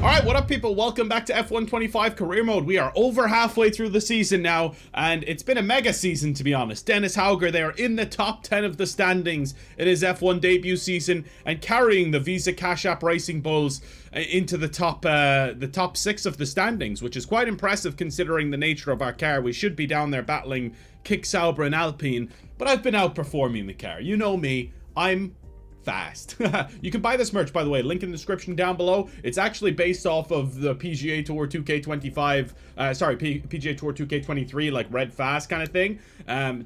Alright, what up people? Welcome back to F125 Career Mode. We are over halfway through the season now, and it's been a mega season to be honest. Dennis Hauger, they are in the top 10 of the standings. It is F1 debut season, and carrying the Visa Cash App Racing Bulls into the top 6 of the standings, which is quite impressive considering the nature of our car. We should be down there battling Kick Sauber and Alpine, but I've been outperforming the car. You know me, I'm fast. You can buy this merch, by the way, link in the description down below. It's actually based off of the PGA Tour 2K25, PGA Tour 2K23, like red fast kind of thing.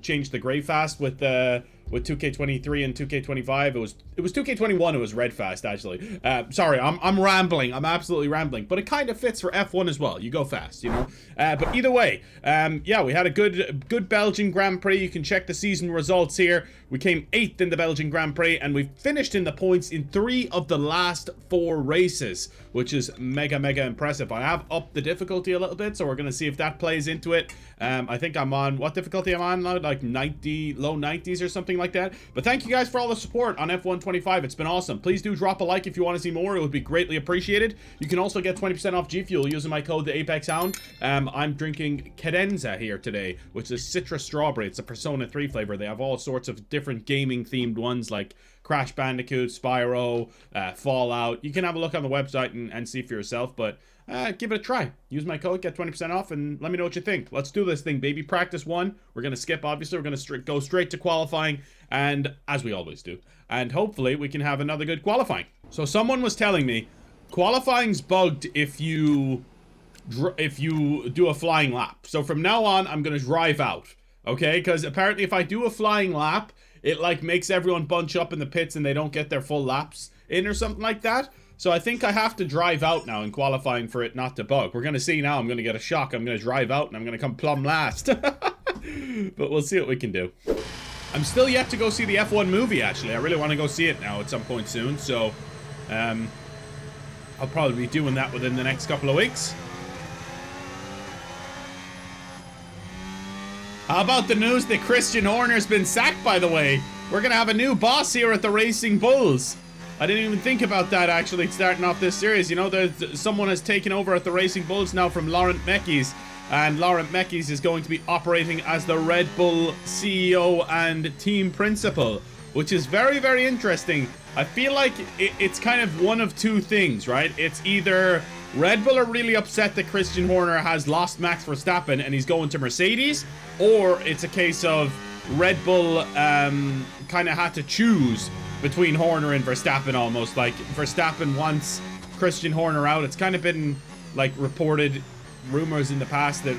Changed the gray fast with 2K23 and 2K25. It was 2K21, it was red fast actually. Sorry, I'm rambling. I'm absolutely rambling, but it kind of fits for F1 as well. You go fast, you know. But either way, yeah, we had a good Belgian Grand Prix. You can check the season results here. We came 8th in the Belgian Grand Prix, and we've finished in the points in 3 of the last 4 races, which is mega impressive. I have upped the difficulty a little bit, so we're gonna see if that plays into it. I think I'm on, what difficulty I'm on now? Like 90, low 90s or something like that. But thank you guys for all the support on F125. It's been awesome. Please do drop a like if you want to see more. It would be greatly appreciated. You can also get 20% off G Fuel using my code, the Apex Hound. I'm drinking Cadenza here today, which is citrus strawberry. It's a Persona 3 flavor. They have all sorts of different gaming themed ones like Crash Bandicoot, Spyro, Fallout. You can have a look on the website and see for yourself, but give it a try. Use my code, get 20% off, and let me know what you think. Let's do this thing, baby. Practice 1. We're going to skip, obviously. We're going to go straight to qualifying, and as we always do. And hopefully we can have another good qualifying. So someone was telling me qualifying's bugged if you do a flying lap. So from now on, I'm going to drive out, okay? Because apparently if I do a flying lap, it like makes everyone bunch up in the pits and they don't get their full laps in or something like that. So I think I have to drive out now in qualifying for it not to bug. We're going to see now. I'm going to get a shock. I'm going to drive out and I'm going to come plumb last. But we'll see what we can do. I'm still yet to go see the F1 movie, actually. I really want to go see it now at some point soon. So I'll probably be doing that within the next couple of weeks. How about the news that Christian Horner's been sacked, by the way? We're going to have a new boss here at the Racing Bulls. I didn't even think about that, actually, starting off this series. You know, someone has taken over at the Racing Bulls now from Laurent Mekies. And Laurent Mekies is going to be operating as the Red Bull CEO and team principal, which is very interesting. I feel like it's kind of one of two things, right? It's either Red Bull are really upset that Christian Horner has lost Max Verstappen and he's going to Mercedes, or it's a case of Red Bull kind of had to choose between Horner and Verstappen almost. Like, Verstappen wants Christian Horner out. It's kind of been, like, reported rumors in the past that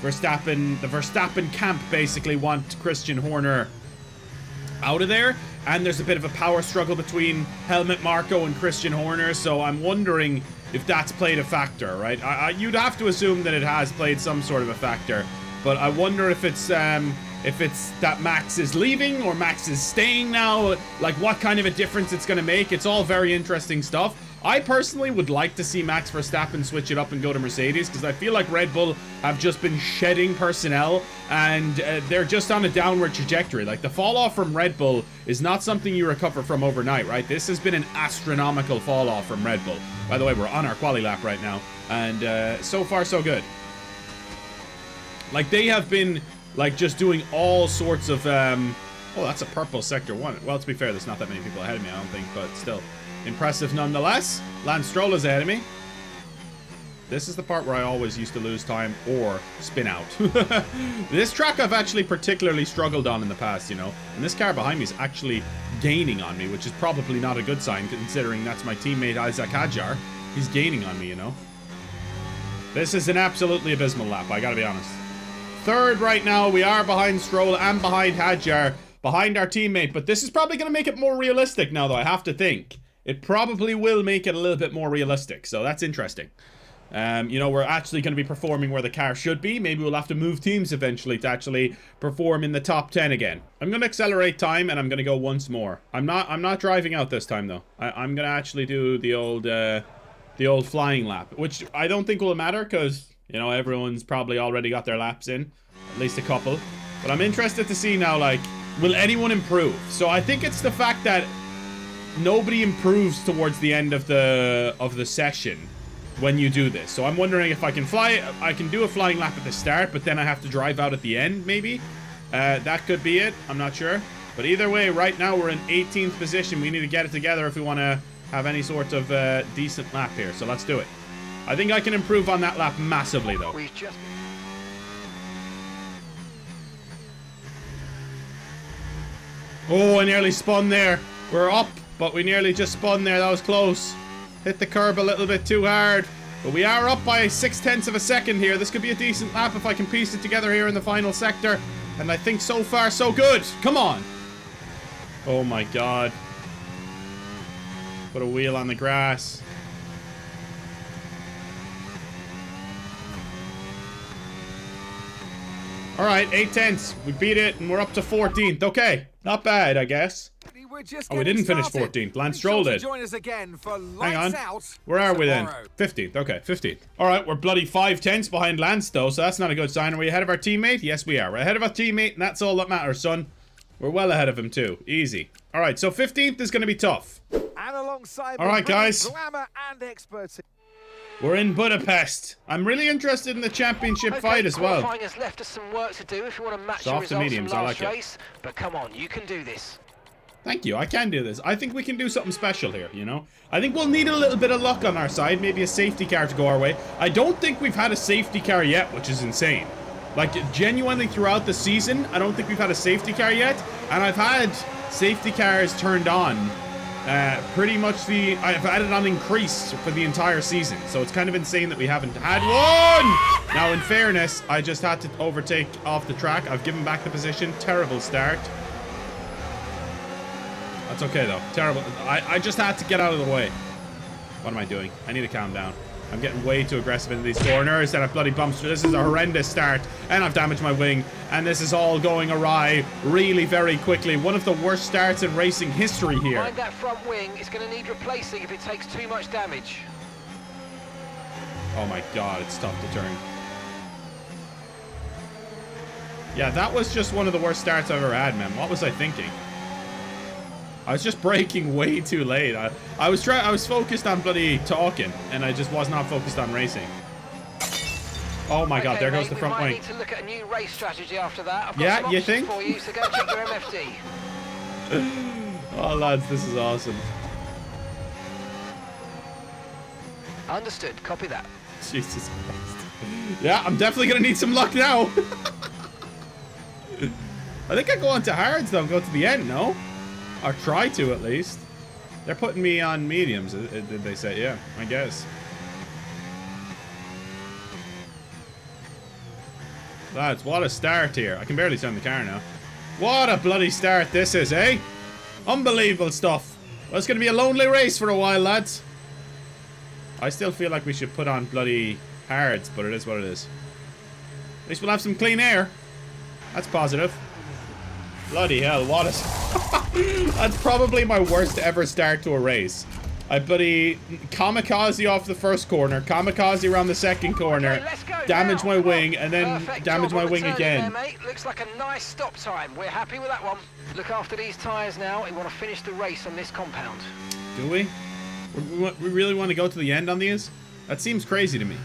the Verstappen camp basically want Christian Horner out of there. And there's a bit of a power struggle between Helmut Marko and Christian Horner, so I'm wondering if that's played a factor, right? You'd have to assume that it has played some sort of a factor, but I wonder if it's that Max is leaving or Max is staying now, like what kind of a difference it's going to make. It's all very interesting stuff. I personally would like to see Max Verstappen switch it up and go to Mercedes, because I feel like Red Bull have just been shedding personnel and they're just on a downward trajectory. Like, the fall off from Red Bull is not something you recover from overnight, right? This has been an astronomical fall off from Red Bull. By the way, we're on our quali lap right now, and so far so good. Like, they have been like just doing all sorts of oh, that's a purple sector 1. Well, to be fair, there's not that many people ahead of me, I don't think, but still impressive nonetheless. Lance Stroll is ahead of me. This is the part where I always used to lose time or spin out. This track I've actually particularly struggled on in the past, you know. And this car behind me is actually gaining on me, which is probably not a good sign considering that's my teammate Isaac Hadjar. He's gaining on me, you know. This is an absolutely abysmal lap, I gotta be honest. 3rd right now. We are behind Stroll and behind Hadjar, behind our teammate. But this is probably going to make it more realistic now, though, I have to think. It probably will make it a little bit more realistic, so that's interesting. You know, we're actually going to be performing where the car should be. Maybe we'll have to move teams eventually to actually perform in the top 10 again. I'm going to accelerate time and I'm going to go once more. I'm not driving out this time, though. I'm going to actually do the old flying lap, which I don't think will matter because, you know, everyone's probably already got their laps in, at least a couple. But I'm interested to see now, like, will anyone improve? So I think it's the fact that nobody improves towards the end of the session when you do this. So I'm wondering if I can fly. I can do a flying lap at the start, but then I have to drive out at the end, maybe. That could be it. I'm not sure. But either way, right now we're in 18th position. We need to get it together if we want to have any sort of decent lap here. So let's do it. I think I can improve on that lap massively, though. Oh, I nearly spun there. We're up, but we nearly just spun there. That was close. Hit the curb a little bit too hard. But we are up by 0.6 of a second here. This could be a decent lap if I can piece it together here in the final sector. And I think so far, so good. Come on. Oh my god. Put a wheel on the grass. Alright, 8/10. We beat it and we're up to 14th. Okay. Not bad, I guess. Oh, we didn't finish 14th. Lance Stroll did. Hang on. Where are we then? 15th. Okay, 15th. Alright, we're bloody 5/10 behind Lance, though, so that's not a good sign. Are we ahead of our teammate? Yes, we are. We're ahead of our teammate, and that's all that matters, son. We're well ahead of him, too. Easy. Alright, so 15th is going to be tough. Alright, guys. We're in Budapest. I'm really interested in the championship fight as well. Has left us some work to do if you want to match Soft the results mediums, from I last like race. But come on, you can do this. Thank you. I can do this. I think we can do something special here, you know? I think we'll need a little bit of luck on our side. Maybe a safety car to go our way. I don't think we've had a safety car yet, which is insane. Like, genuinely throughout the season, I don't think we've had a safety car yet. And I've had safety cars turned on. Pretty much I've had it on increase for the entire season. So it's kind of insane that we haven't had one! Now, in fairness, I just had to overtake off the track. I've given back the position. Terrible start. That's okay, though. Terrible. I just had to get out of the way. What am I doing? I need to calm down. I'm getting way too aggressive into these corners, and I've bloody bumped through. This is a horrendous start, and I've damaged my wing, and this is all going awry really very quickly. One of the worst starts in racing history here. Mind that front wing. It's going to need replacing if it takes too much damage. Oh my god, it's tough to turn. Yeah, that was just one of the worst starts I've ever had, man. What was I thinking? I was just braking way too late. I was focused on bloody talking, and I just was not focused on racing. Oh my god, there goes the front wing. We might need to look at a new race strategy after that. I've got yeah, some you think? for you, so go check your MFD. Oh lads, this is awesome. Understood. Copy that. Jesus Christ. Yeah, I'm definitely gonna need some luck now. I think I go on to hards though and go to the end, no? Or try to, at least. They're putting me on mediums, did they say? Yeah, I guess. Lads, what a start here. I can barely turn the car now. What a bloody start this is, eh? Unbelievable stuff. Well, it's going to be a lonely race for a while, lads. I still feel like we should put on bloody hards, but it is what it is. At least we'll have some clean air. That's positive. Bloody hell, what a... That's probably my worst ever start to a race. I bloody kamikaze off the first corner, kamikaze around the second corner, damage my wing, and then damage my wing again. There, mate. Looks like a nice stop time. We're happy with that one. Look after these tyres now. We want to finish the race on this compound. Do we? We really want to go to the end on these? That seems crazy to me.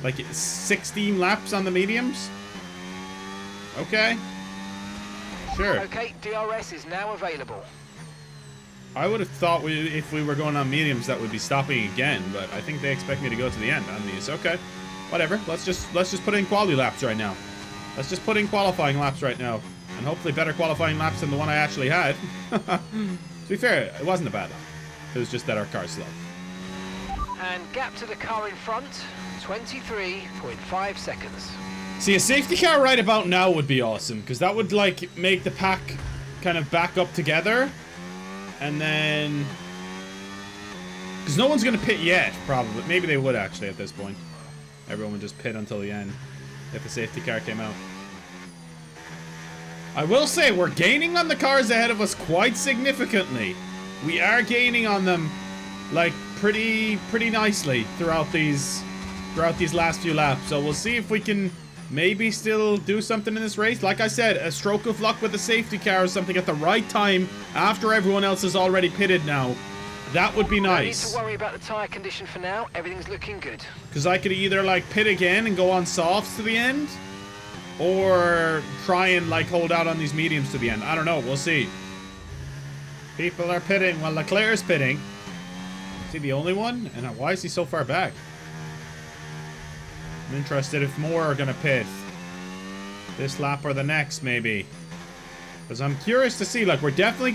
Like 16 laps on the mediums? Okay. Sure. Okay, DRS is now available. I would have thought if we were going on mediums that would be stopping again, but I think they expect me to go to the end on these. Okay, whatever. Let's just put in quality laps right now. Let's just put in qualifying laps right now, and hopefully better qualifying laps than the one I actually had. To be fair, it wasn't a bad lap. It was just that our car's slow. And gap to the car in front, 23.5 seconds. See, a safety car right about now would be awesome, because that would, like, make the pack kind of back up together. And then... Because no one's going to pit yet, probably. Maybe they would, actually, at this point. Everyone would just pit until the end, if a safety car came out. I will say, we're gaining on the cars ahead of us quite significantly. We are gaining on them, like, pretty nicely throughout these last few laps. So we'll see if we can... maybe still do something in this race. Like I said, a stroke of luck with the safety car or something at the right time after everyone else is already pitted now. That would be No need nice. to worry about the tyre condition for now. Everything's looking good. Because I could either, like, pit again and go on softs to the end, or try and, like, hold out on these mediums to the end. I don't know. We'll see. People are pitting while Leclerc's pitting. Is he the only one? And why is he so far back? I'm interested if more are gonna pit. This lap or the next, maybe. Because I'm curious to see, like, we're definitely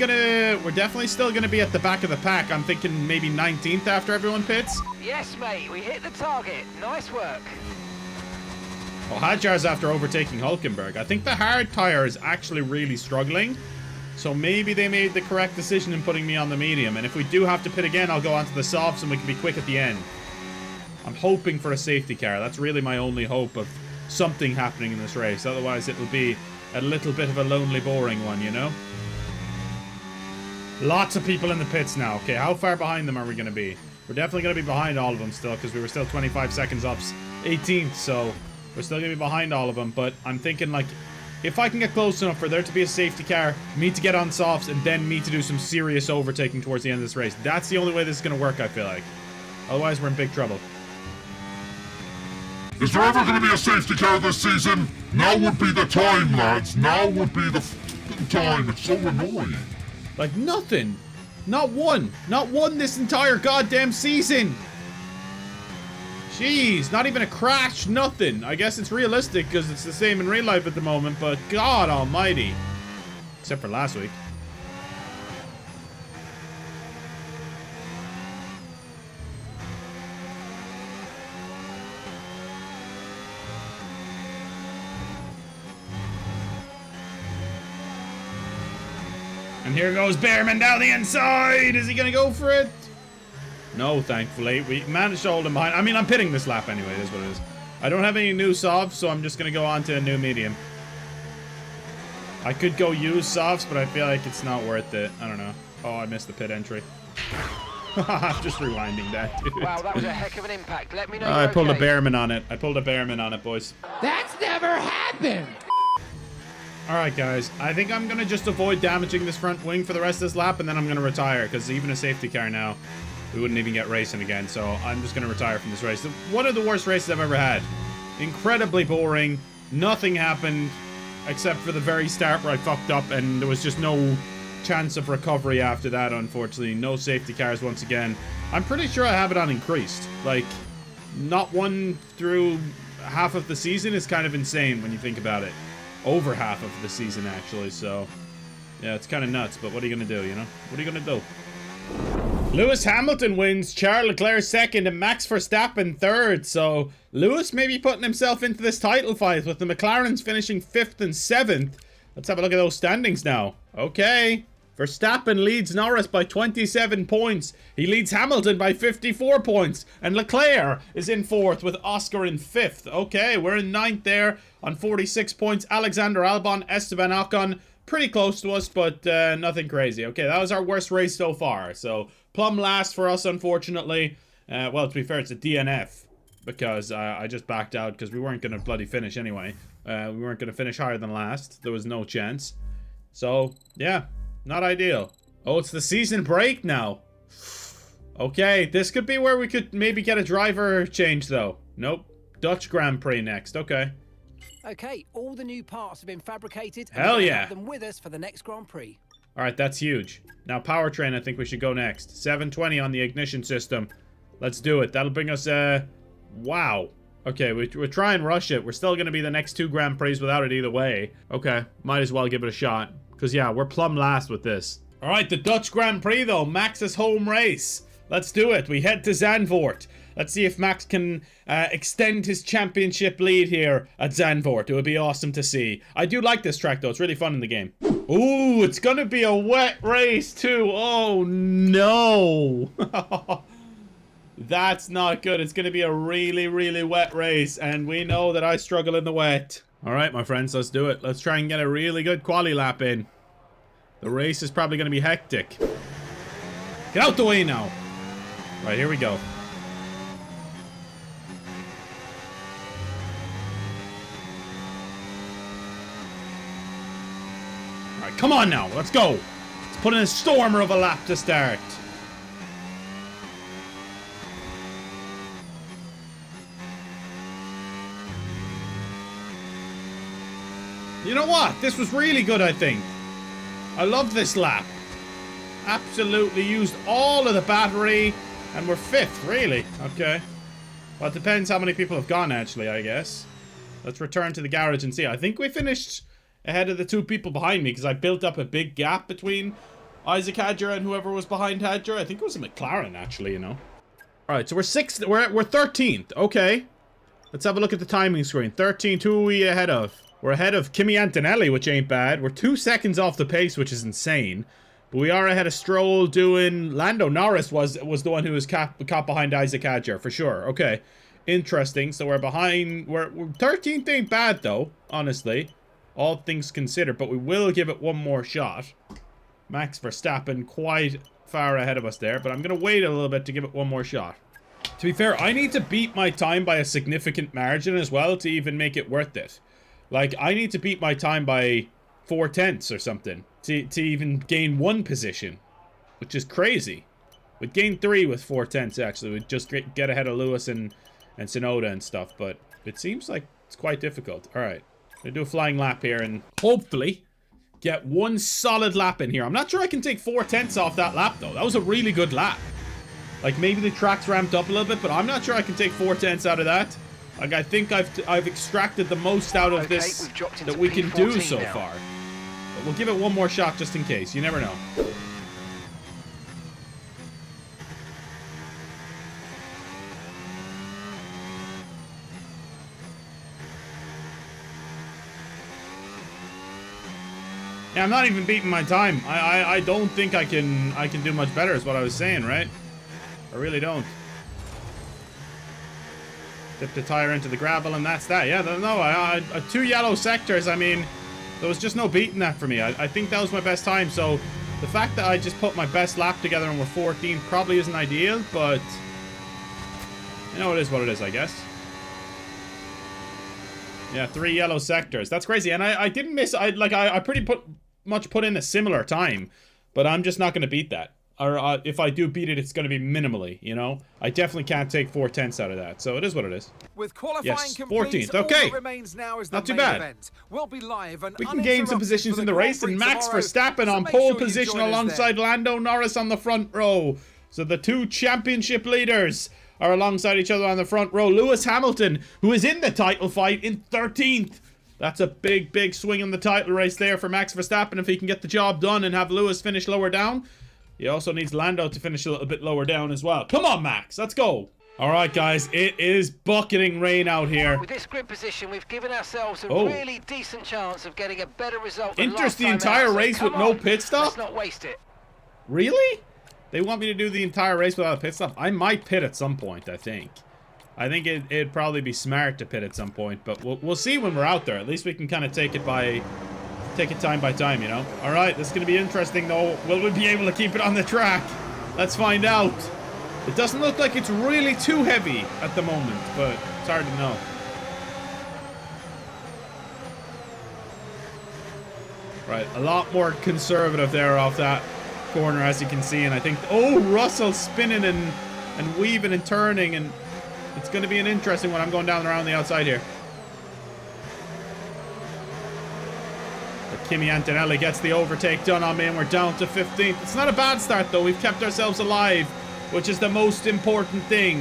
still gonna be at the back of the pack. I'm thinking maybe 19th after everyone pits. Yes, mate, we hit the target. Nice work. Well, Hadjar's after overtaking Hulkenberg. I think the hard tire is actually really struggling. So maybe they made the correct decision in putting me on the medium. And if we do have to pit again, I'll go onto the softs and we can be quick at the end. I'm hoping for a safety car. That's really my only hope of something happening in this race. Otherwise, it will be a little bit of a lonely, boring one, you know? Lots of people in the pits now. Okay, how far behind them are we going to be? We're definitely going to be behind all of them still, because we were still 25 seconds up 18th, so we're still going to be behind all of them. But I'm thinking, like, if I can get close enough for there to be a safety car, me to get on softs, and then me to do some serious overtaking towards the end of this race. That's the only way this is going to work, I feel like. Otherwise, we're in big trouble. Is there ever going to be a safety car this season? Now would be the time, lads. Now would be the time. It's so annoying. Like, nothing. Not one. Not one this entire goddamn season. Jeez, not even a crash, nothing. I guess it's realistic because it's the same in real life at the moment, but God almighty. Except for last week. And here goes Behrman down the inside. Is he going to go for it? No, thankfully. We managed to hold him behind. I mean, I'm pitting this lap anyway. It is what it is. I don't have any new softs, so I'm just going to go on to a new medium. I could go use softs, but I feel like it's not worth it. I don't know. Oh, I missed the pit entry. I'm just rewinding that, dude. Wow, that was a heck of an impact. Let me know I you're pulled okay. a Behrman on it. I pulled a Behrman on it, boys. That's never happened! Alright, guys. I think I'm going to just avoid damaging this front wing for the rest of this lap, and then I'm going to retire, because even a safety car now, we wouldn't even get racing again, so I'm just going to retire from this race. One of the worst races I've ever had. Incredibly boring. Nothing happened, except for the very start where I fucked up, and there was just no chance of recovery after that, unfortunately. No safety cars once again. I'm pretty sure I have it on increased. Like, not one through half of the season is kind of insane when you think about it. Over half of the season, actually, so yeah, it's kind of nuts, but what are you gonna do, you know? What are you gonna do? Lewis Hamilton wins, Charles Leclerc second, and Max Verstappen third, so Lewis may be putting himself into this title fight with the McLarens finishing 5th and 7th. Let's have a look at those standings now. Okay. Verstappen leads Norris by 27 points. He leads Hamilton by 54 points. And Leclerc is in 4th with Oscar in 5th. Okay, we're in 9th there on 46 points. Alexander Albon, Esteban Ocon, pretty close to us, but nothing crazy. Okay, that was our worst race so far. So, plumb last for us, unfortunately. Well, to be fair, it's a DNF. Because I just backed out because we weren't going to bloody finish anyway. We weren't going to finish higher than last. There was no chance. So, yeah. Not ideal. Oh, it's the season break now. Okay, this could be where we could maybe get a driver change, though. Nope. Dutch Grand Prix next. Okay. Okay, all the new parts have been fabricated. Hell and we're gonna yeah. have them with us for the next Grand Prix. All right, that's huge. Now, powertrain, I think we should go next. 720 on the ignition system. Let's do it. That'll bring us, wow. Okay, we'll try and rush it. We're still going to be the next 2 Grand Prix without it either way. Okay, might as well give it a shot. Because, yeah, we're plumb last with this. All right, the Dutch Grand Prix, though. Max's home race. Let's do it. We head to Zandvoort. Let's see if Max can extend his championship lead here at Zandvoort. It would be awesome to see. I do like this track, though. It's really fun in the game. Ooh, it's going to be a wet race, too. Oh, no. That's not good. It's going to be a really, really wet race. And we know that I struggle in the wet. All right, my friends, let's do it. Let's try and get a really good quali lap in. The race is probably going to be hectic. Get out the way now. All right, here we go. All right, come on now. Let's go. Let's put in a stormer of a lap to start. You know what? This was really good, I think. I love this lap. Absolutely used all of the battery. And we're 5th, really. Okay. Well, it depends how many people have gone, actually, I guess. Let's return to the garage and see. I think we finished ahead of the 2 people behind me because I built up a big gap between Isaac Hadger and whoever was behind Hadger. I think it was a McLaren, actually, you know. Alright, so we're 6th. We're 13th. Okay. Let's have a look at the timing screen. 13th. Who are we ahead of? We're ahead of Kimi Antonelli, which ain't bad. We're 2 seconds off the pace, which is insane. But we are ahead of Stroll doing... Lando Norris was the one who was caught behind Isaac Hadger, for sure. Okay. Interesting. So we're behind... We're 13th ain't bad, though, honestly. All things considered. But we will give it one more shot. Max Verstappen quite far ahead of us there. But I'm going to wait a little bit to give it one more shot. To be fair, I need to beat my time by a significant margin as well to even make it worth it. Like, I need to beat my time by 4/10 or something to even gain 1 position, which is crazy. We'd gain 3 with 4/10 actually. We'd just get ahead of Lewis and Tsunoda and stuff, but it seems like it's quite difficult. All right, I'm gonna do a flying lap here and hopefully get 1 solid lap in here. I'm not sure I can take 4/10 off that lap though. That was a really good lap. Like maybe the track's ramped up a little bit, but I'm not sure I can take 4/10 out of that. Like I think I've extracted the most out of this that we can do so far. But we'll give it one more shot just in case. You never know. Yeah, I'm not even beating my time. I don't think I can do much better is what I was saying, right? I really don't. Dip the tire into the gravel and that's that. Yeah, no, 2 yellow sectors, I mean, there was just no beating that for me. I think that was my best time, so the fact that I just put my best lap together and we're 14th probably isn't ideal, but you know, it is what it is, I guess. Yeah, 3 yellow sectors. That's crazy, and I didn't miss, I pretty much put in a similar time, but I'm just not going to beat that. Or if I do beat it, it's going to be minimally, you know? I definitely can't take 4/10 out of that, so it is what it is. With qualifying yes, complete, 14th, okay. all that remains now is the not too main bad. Event. We'll be live and we can gain some positions in the race, and Max Verstappen on pole position alongside Lando Norris on the front row. So the 2 championship leaders are alongside each other on the front row. Lewis Hamilton, who is in the title fight, in 13th. That's a big, big swing in the title race there for Max Verstappen if he can get the job done and have Lewis finish lower down. He also needs Lando to finish a little bit lower down as well. Come on, Max. Let's go. All right, guys. It is bucketing rain out here. With this grid position, we've given ourselves a really decent chance of getting a better result than Interest the entire race with no pit stop? Let's not waste it. Really? They want me to do the entire race without a pit stop? I might pit at some point, I think. I think it'd probably be smart to pit at some point, but we'll see when we're out there. At least we can kind of take it time by time, you know? Alright, this is going to be interesting, though. Will we be able to keep it on the track? Let's find out. It doesn't look like it's really too heavy at the moment, but it's hard to know. Right, a lot more conservative there off that corner, as you can see, and I think... Oh, Russell spinning and weaving and turning, and it's going to be an interesting one. I'm going down around the outside here. Kimi Antonelli gets the overtake done on me and we're down to 15th. It's not a bad start though. We've kept ourselves alive, which is the most important thing.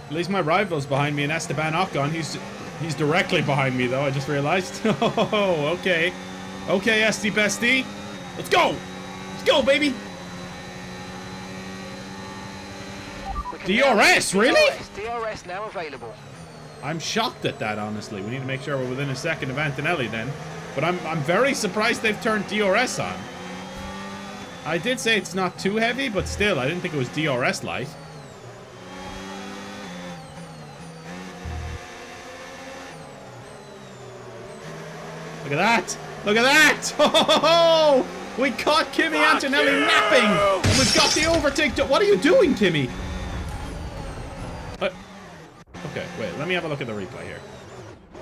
At least my rival's behind me and Esteban Ocon. He's directly behind me though, I just realized. Oh, okay. Okay, Esty Bestie. Let's go! Let's go, baby! DRS, really? DRS now available. I'm shocked at that, honestly. We need to make sure we're within a second of Antonelli then. But I'm very surprised they've turned DRS on. I did say it's not too heavy, but still, I didn't think it was DRS light. Look at that! Look at that! Oh, we caught Kimi Antonelli napping! And we've got the overtake. What are you doing, Kimi? Okay, wait, let me have a look at the replay here.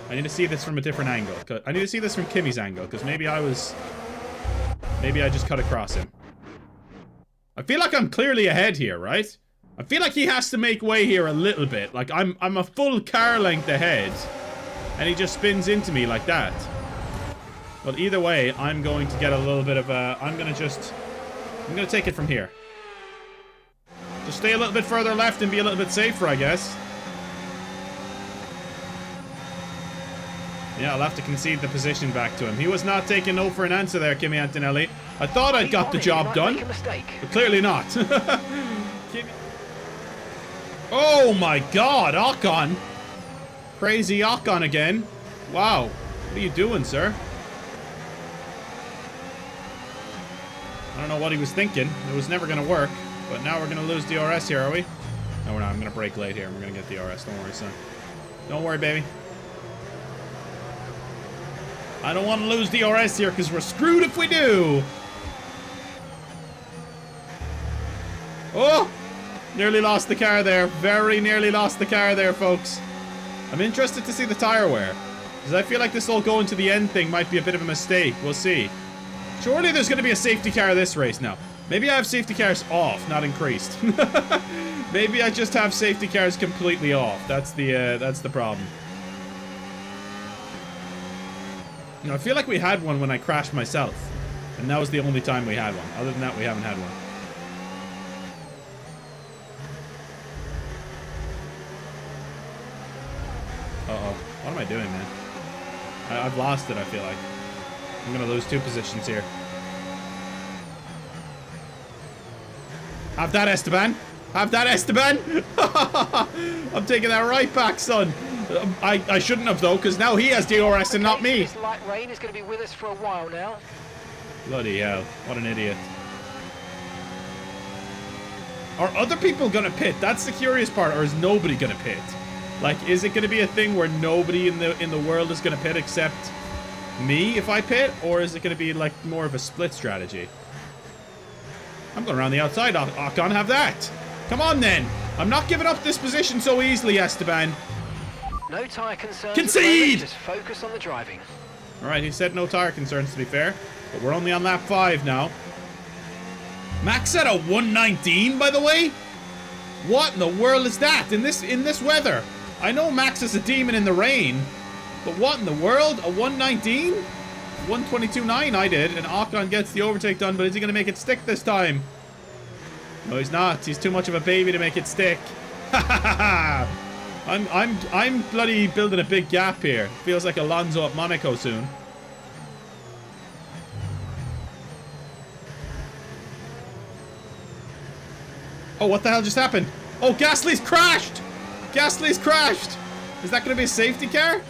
I need to see this from a different angle. I need to see this from Kimi's angle, because maybe I just cut across him. I feel like I'm clearly ahead here, right? I feel like he has to make way here a little bit. Like, I'm a full car length ahead. And he just spins into me like that. But either way, I'm going to get a little bit of a... I'm going to take it from here. Just stay a little bit further left and be a little bit safer, I guess. Yeah, I'll have to concede the position back to him. He was not taking no for an answer there, Kimi Antonelli. I thought I'd got the job done, but clearly not. Oh my god, Ocon. Crazy Ocon again. Wow. What are you doing, sir? I don't know what he was thinking. It was never going to work. But now we're going to lose DRS here, are we? No, we're not. I'm going to brake late here. We're going to get DRS. Don't worry, son. Don't worry, baby. I don't want to lose DRS here because we're screwed if we do. Oh! Nearly lost the car there. Very nearly lost the car there, folks. I'm interested to see the tire wear. Because I feel like this all going to the end thing might be a bit of a mistake. We'll see. Surely there's going to be a safety car this race now. Maybe I have safety cars off, not increased. Maybe I just have safety cars completely off. That's the problem. You know, I feel like we had one when I crashed myself. And that was the only time we had one. Other than that, we haven't had one. Uh-oh. What am I doing, man? I've lost it, I feel like. I'm gonna lose 2 positions here. Have that, Esteban. Have that, Esteban. I'm taking that right back, son. I shouldn't have, though, because now he has DRS and not me. This light rain is going to be with us for a while now. Bloody hell. What an idiot. Are other people going to pit? That's the curious part. Or is nobody going to pit? Like, is it going to be a thing where nobody in the world is going to pit except me if I pit? Or is it going to be, like, more of a split strategy? I'm going around the outside. Ocon, have that. Come on, then. I'm not giving up this position so easily, Esteban. No tyre concerns. Concede! Just focus on the driving. Alright, he said no tyre concerns, to be fair. But we're only on lap 5 now. Max at a 119, by the way? What in the world is that in this weather? I know Max is a demon in the rain, but what in the world? A 119? 122.9 I did, and Ocon gets the overtake done, but is he going to make it stick this time? No, he's not. He's too much of a baby to make it stick. Ha ha ha ha! I'm bloody building a big gap here. Feels like Alonso at Monaco soon. Oh, what the hell just happened? Oh, Gasly's crashed! Gasly's crashed! Is that going to be a safety car?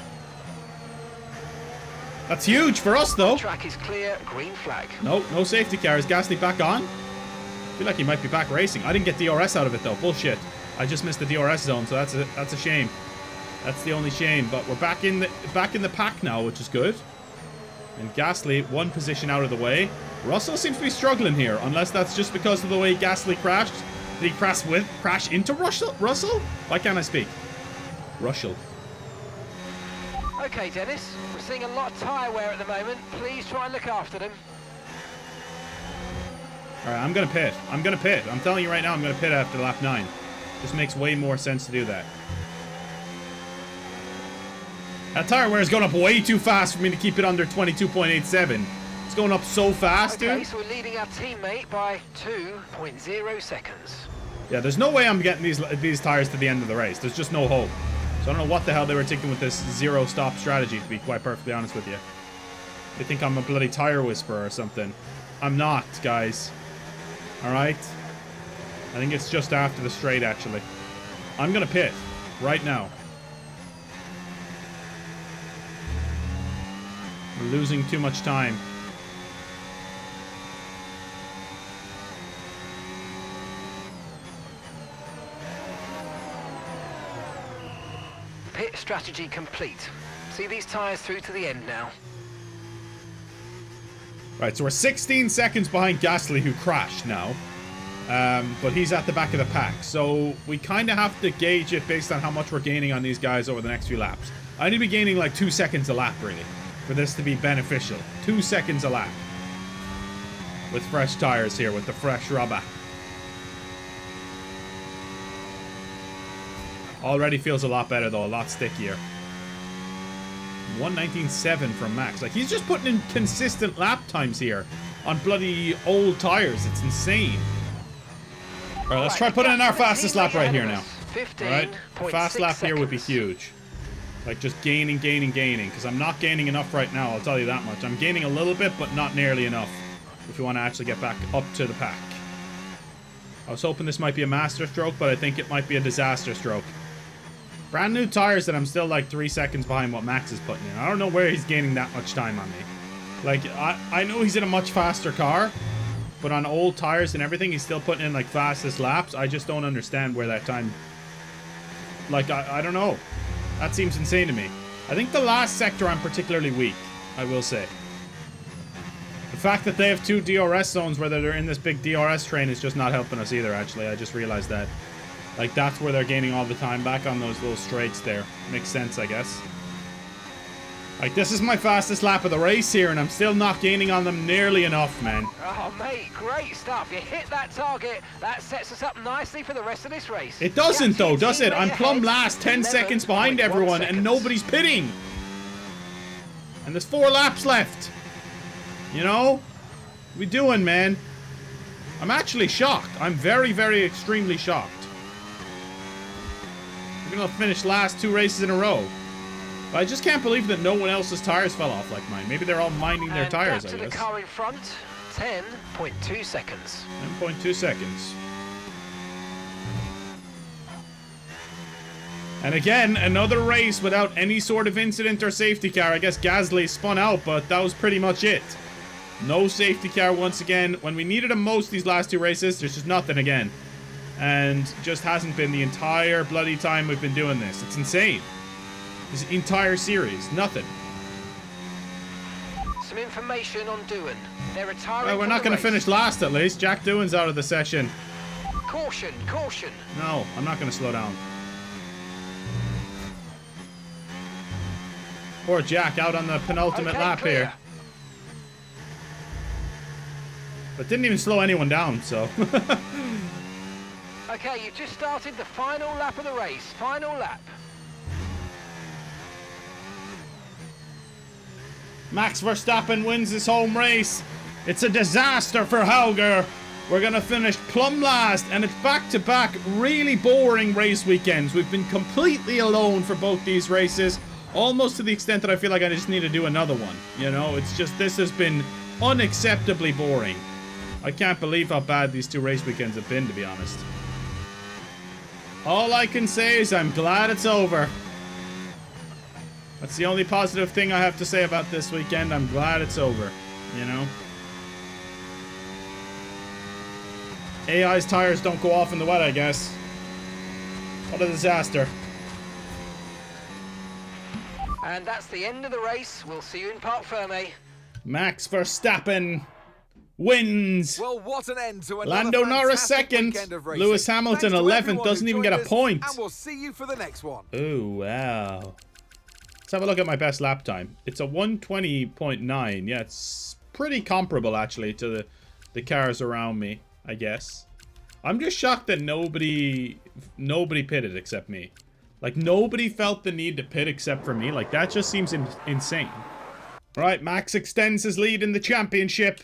That's huge for us, though. Track is clear, green flag. No, no safety car. Is Gasly back on? I feel like he might be back racing. I didn't get DRS out of it, though. Bullshit. I just missed the DRS zone, so that's a shame. That's the only shame. But we're back in the pack now, which is good. And Gasly, 1 position out of the way. Russell seems to be struggling here, unless that's just because of the way Gasly crashed. Did he crash into Russell? Why can't I speak? Russell. Okay, Dennis. We're seeing a lot of tyre wear at the moment. Please try and look after them. Alright, I'm gonna pit. I'm gonna pit. I'm telling you right now, I'm gonna pit after lap 9. Just makes way more sense to do that. That tire wear is going up way too fast for me to keep it under 22.87. It's going up so fast, dude. Okay, so we're leading our teammate by 2.0 seconds. Yeah, there's no way I'm getting these tires to the end of the race. There's just no hope. So I don't know what the hell they were thinking with this zero-stop strategy, to be quite perfectly honest with you. They think I'm a bloody tire whisperer or something. I'm not, guys. Alright? I think it's just after the straight, actually. I'm gonna pit. Right now. We're losing too much time. Pit strategy complete. See these tyres through to the end now. Right, so we're 16 seconds behind Gasly, who crashed now. But he's at the back of the pack. So we kind of have to gauge it based on how much we're gaining on these guys over the next few laps. I need to be gaining like 2 seconds a lap, really, for this to be beneficial. 2 seconds a lap. With fresh tires here, with the fresh rubber. Already feels a lot better though, a lot stickier. 1:19.7 from Max. Like, he's just putting in consistent lap times here on bloody old tires. It's insane. Alright, let's try putting in our fastest lap right here now. Alright, fast lap here would be huge. Like, just gaining, because I'm not gaining enough right now, I'll tell you that much. I'm gaining a little bit, but not nearly enough if you want to actually get back up to the pack. I was hoping this might be a master stroke, but I think it might be a disaster stroke. Brand new tires that I'm still like 3 seconds behind what Max is putting in. I don't know where he's gaining that much time on me. Like, I know he's in a much faster car, but on old tires and everything, he's still putting in like fastest laps. I just don't understand where that time... Like, I don't know. That seems insane to me. I think the last sector I'm particularly weak, I will say. The fact that they have 2 DRS zones where they're in this big DRS train is just not helping us either, actually. I just realized that. Like, that's where they're gaining all the time back on those little straights there. Makes sense, I guess. Like, this is my fastest lap of the race here, and I'm still not gaining on them nearly enough, man. Oh, mate, great stuff. You hit that target. That sets us up nicely for the rest of this race. It doesn't, though, does it? I'm plumb last, 10 seconds behind everyone, and nobody's pitting. And there's 4 laps left. You know? What we doing, man? I'm actually shocked. I'm very, very extremely shocked. We're gonna finish last 2 races in a row. But I just can't believe that no one else's tires fell off like mine. Maybe they're all minding their tires, I guess. And back to the car in front, 10.2 seconds. 10.2 seconds. And again, another race without any sort of incident or safety car. I guess Gasly spun out, but that was pretty much it. No safety car once again. When we needed them most these last 2 races, there's just nothing again. And just hasn't been the entire bloody time we've been doing this. It's insane. This entire series, nothing. Some information on Doohan. They're retiring. Well, we're not going to finish last at least. Jack Doohan's out of the session. Caution, caution. No, I'm not going to slow down. Poor Jack out on the penultimate lap clear. here. But didn't even slow anyone down, so. Okay, you've just started the final lap of the race. Final lap. Max Verstappen wins this home race. It's a disaster for Hauger. We're going to finish plumb last, and it's back-to-back really boring race weekends. We've been completely alone for both these races, almost to the extent that I feel like I just need to do another one. You know, it's just, this has been unacceptably boring. I can't believe how bad these 2 race weekends have been, to be honest. All I can say is I'm glad it's over. That's the only positive thing I have to say about this weekend. I'm glad it's over, you know? AI's tires don't go off in the wet, I guess. What a disaster. And that's the end of the race. We'll see you in Parc Fermé. Max Verstappen wins. Well, what an end to another Lando Norris fantastic second. weekend of racing. Lewis Hamilton Thanks to 11th. everyone Doesn't who even get a joined us, point. And we'll see you for the next one. Oh, wow. Let's have a look at my best lap time. It's a 1:20.9. Yeah, it's pretty comparable, actually, to the cars around me, I guess. I'm just shocked that nobody pitted except me. Like, nobody felt the need to pit except for me. Like, that just seems insane. Right, Max extends his lead in the championship.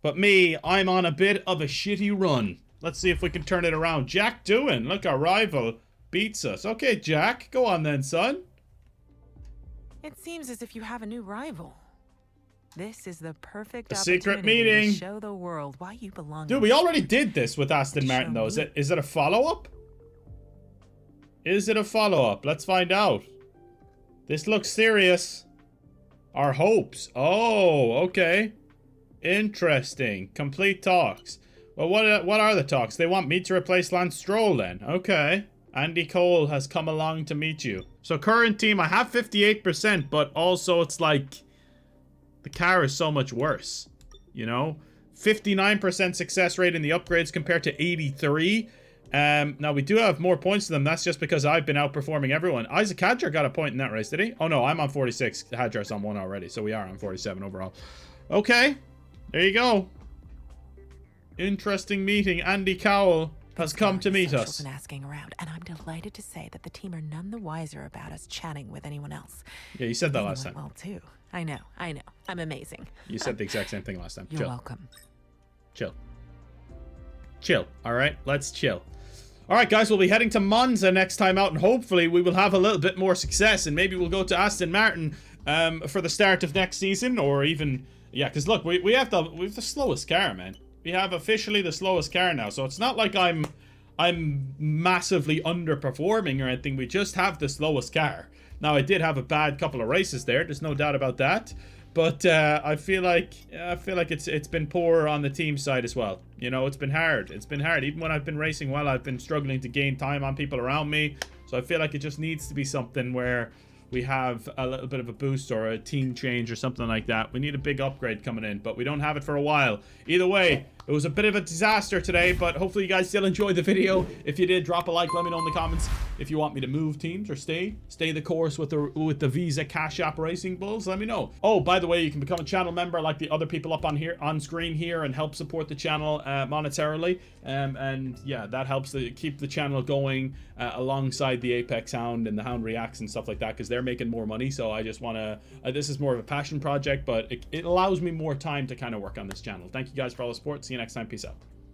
But me, I'm on a bit of a shitty run. Let's see if we can turn it around. Jack Doohan, look, our rival, beats us. Okay, Jack, go on then, son. It seems as if you have a new rival. This is the perfect A secret opportunity meeting. to show the world why you belong. Dude, we already did this with Aston Martin, though. Is it a follow-up? Is it a follow-up? Let's find out. This looks serious. Our hopes. Oh, okay. Interesting. Complete talks. Well, what are the talks? They want me to replace Lance Stroll, then. Okay. Andy Cole has come along to meet you. So, current team, I have 58%, but also it's like... the car is so much worse. You know? 59% success rate in the upgrades compared to 83. Now, we do have more points than them. That's just because I've been outperforming everyone. Isaac Hadjar got a point in that race, did he? Oh, no, I'm on 46. Hadjar's on 1 already, so we are on 47 overall. Okay. There you go. Interesting meeting. Andy Cowell has Things come are to meet essential us. than asking around, and I'm delighted to say that the team are none the wiser about us chatting with anyone else. Yeah, you said that Meeting last went time. well, too. I know. I'm amazing. You said the exact same thing last time. You're Chill. welcome. Chill. Chill. All right, let's chill. All right, guys, we'll be heading to Monza next time out, and hopefully we will have a little bit more success, and maybe we'll go to Aston Martin for the start of next season, or even, yeah, because look, we have the slowest car, man. We have officially the slowest car now, so it's not like I'm massively underperforming or anything. We just have the slowest car. Now, I did have a bad couple of races there. There's no doubt about that. But I feel like it's been poor on the team side as well. You know, it's been hard. It's been hard. Even when I've been racing well, I've been struggling to gain time on people around me. So I feel like it just needs to be something where we have a little bit of a boost or a team change or something like that. We need a big upgrade coming in, but we don't have it for a while. Either way, it was a bit of a disaster today, but hopefully you guys still enjoyed the video. If you did, drop a like, let me know in the comments if you want me to move teams or stay the course with the Visa Cash App Racing Bulls. Let me know. Oh, by the way, you can become a channel member like the other people up on screen here and help support the channel monetarily. And yeah, that helps to keep the channel going alongside the Apex Hound and the Hound Reacts and stuff like that, because they're making more money. So I just want to, this is more of a passion project, but it allows me more time to kind of work on this channel. Thank you guys for all the support. See you next time. Peace out.